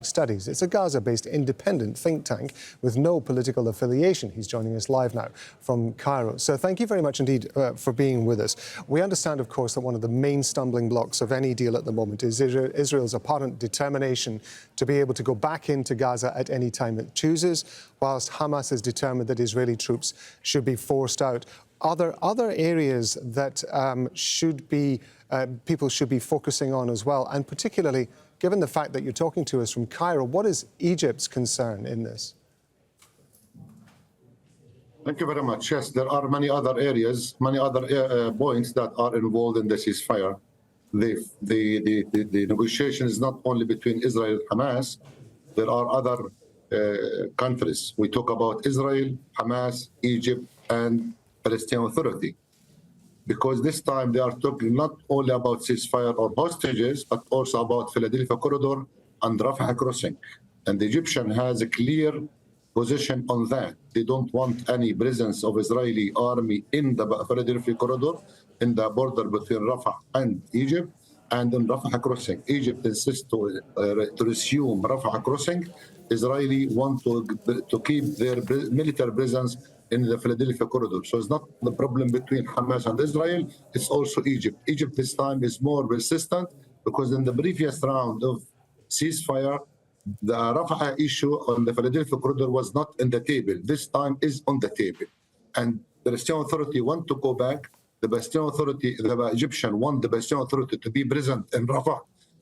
Studies. It's a Gaza-based independent think tank with no political affiliation. He's joining us live now from Cairo. So thank you very much indeed for being with us. We understand, of course, that one of the main stumbling blocks of any deal at the moment is Israel's apparent determination to be able to go back into Gaza at any time it chooses, whilst Hamas is determined that Israeli troops should be forced out. Are there other areas that people should be focusing on as well? And particularly, given the fact that you're talking to us from Cairo, what is Egypt's concern in this? Thank you very much. Yes, there are many other areas, many other points that are involved in the ceasefire. The negotiation is not only between Israel and Hamas. There are other countries. We talk about Israel, Hamas, Egypt, and Palestinian Authority. Because this time they are talking not only about ceasefire or hostages, but also about Philadelphia corridor and Rafah crossing. And the Egyptian has a clear position on that. They don't want any presence of Israeli army in the Philadelphia corridor, in the border between Rafah and Egypt, and in Rafah crossing. Egypt insists to resume Rafah crossing. Israeli want to keep their military presence in the Philadelphia corridor. So it's not the problem between Hamas and Israel, it's also Egypt. Egypt this time is more persistent because in the previous round of ceasefire, the Rafah issue on the Philadelphia corridor was not on the table. This time is on the table. And the Palestinian Authority want to go back. The Palestinian Authority, the Egyptian want the Palestinian Authority to be present in Rafah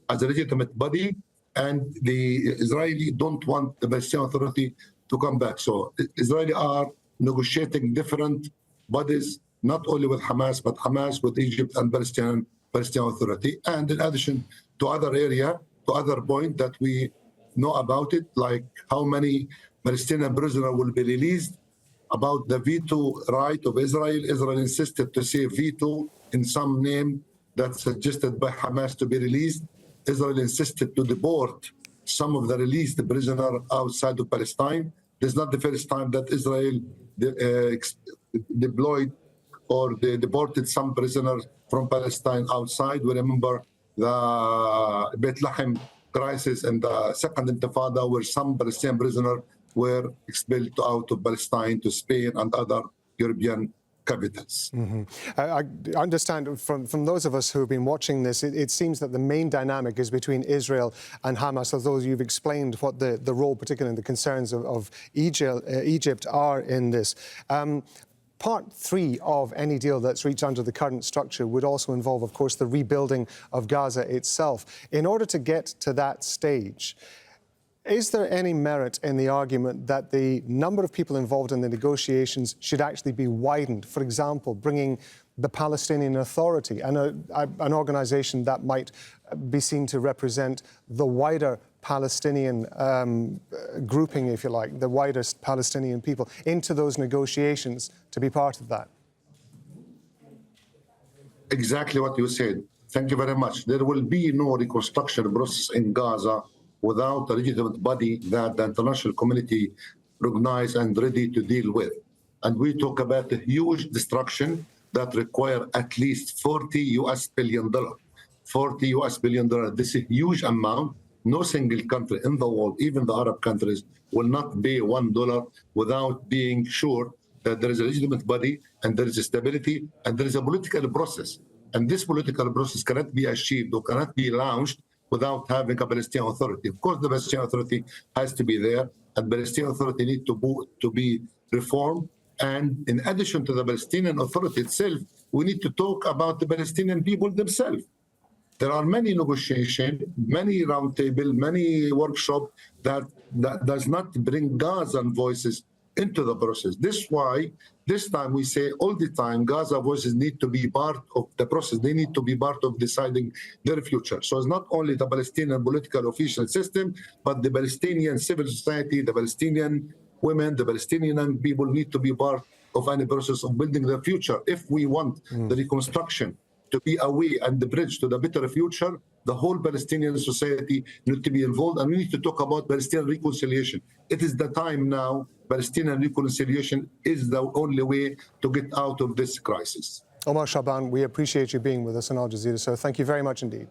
as a legitimate body, and the Israeli don't want the Palestinian Authority to come back. So Israeli are negotiating different bodies, not only with Hamas, but Hamas with Egypt and Palestinian Authority. And in addition to other area, to other point that we know about it, like how many Palestinian prisoners will be released, about the veto right of Israel. Israel insisted to say veto in some name that's suggested by Hamas to be released. Israel insisted to deport some of the released prisoners outside of Palestine. This is not the first time that Israel deployed or they deported some prisoners from Palestine outside. We remember the Bethlehem crisis and the Second Intifada, where some Palestinian prisoners were expelled out of Palestine to Spain and other European capitals. I understand from those of us who have been watching this, it seems that the main dynamic is between Israel and Hamas, although you've explained what the role, particularly in the concerns of Egypt are in this. Part 3 of any deal that's reached under the current structure would also involve, of course, the rebuilding of Gaza itself. In order to get to that stage, is there any merit in the argument that the number of people involved in the negotiations should actually be widened? For example, bringing the Palestinian Authority and an organisation that might be seen to represent the wider Palestinian grouping, if you like, the widest Palestinian people, into those negotiations to be part of that? Exactly what you said. Thank you very much. There will be no reconstruction process in Gaza without a legitimate body that the international community recognize and ready to deal with. And we talk about a huge destruction that require at least $40 billion. $40 billion. This is a huge amount. No single country in the world, even the Arab countries, will not pay $1 without being sure that there is a legitimate body and there is a stability and there is a political process. And this political process cannot be achieved or cannot be launched without having a Palestinian Authority. Of course, the Palestinian Authority has to be there, and the Palestinian Authority needs to be reformed. And in addition to the Palestinian Authority itself, we need to talk about the Palestinian people themselves. There are many negotiations, many roundtable, many workshops that does not bring Gazan voices into the process. This is why this time we say all the time, Gaza voices need to be part of the process. They need to be part of deciding their future. So it's not only the Palestinian political official system, but the Palestinian civil society, the Palestinian women, the Palestinian young people need to be part of any process of building their future. If we want the reconstruction to be a way and the bridge to the better future, the whole Palestinian society need to be involved, and we need to talk about Palestinian reconciliation. It is the time now. Palestinian reconciliation is the only way to get out of this crisis. Omar, Shaban, we appreciate you being with us on Al Jazeera, so thank you very much indeed.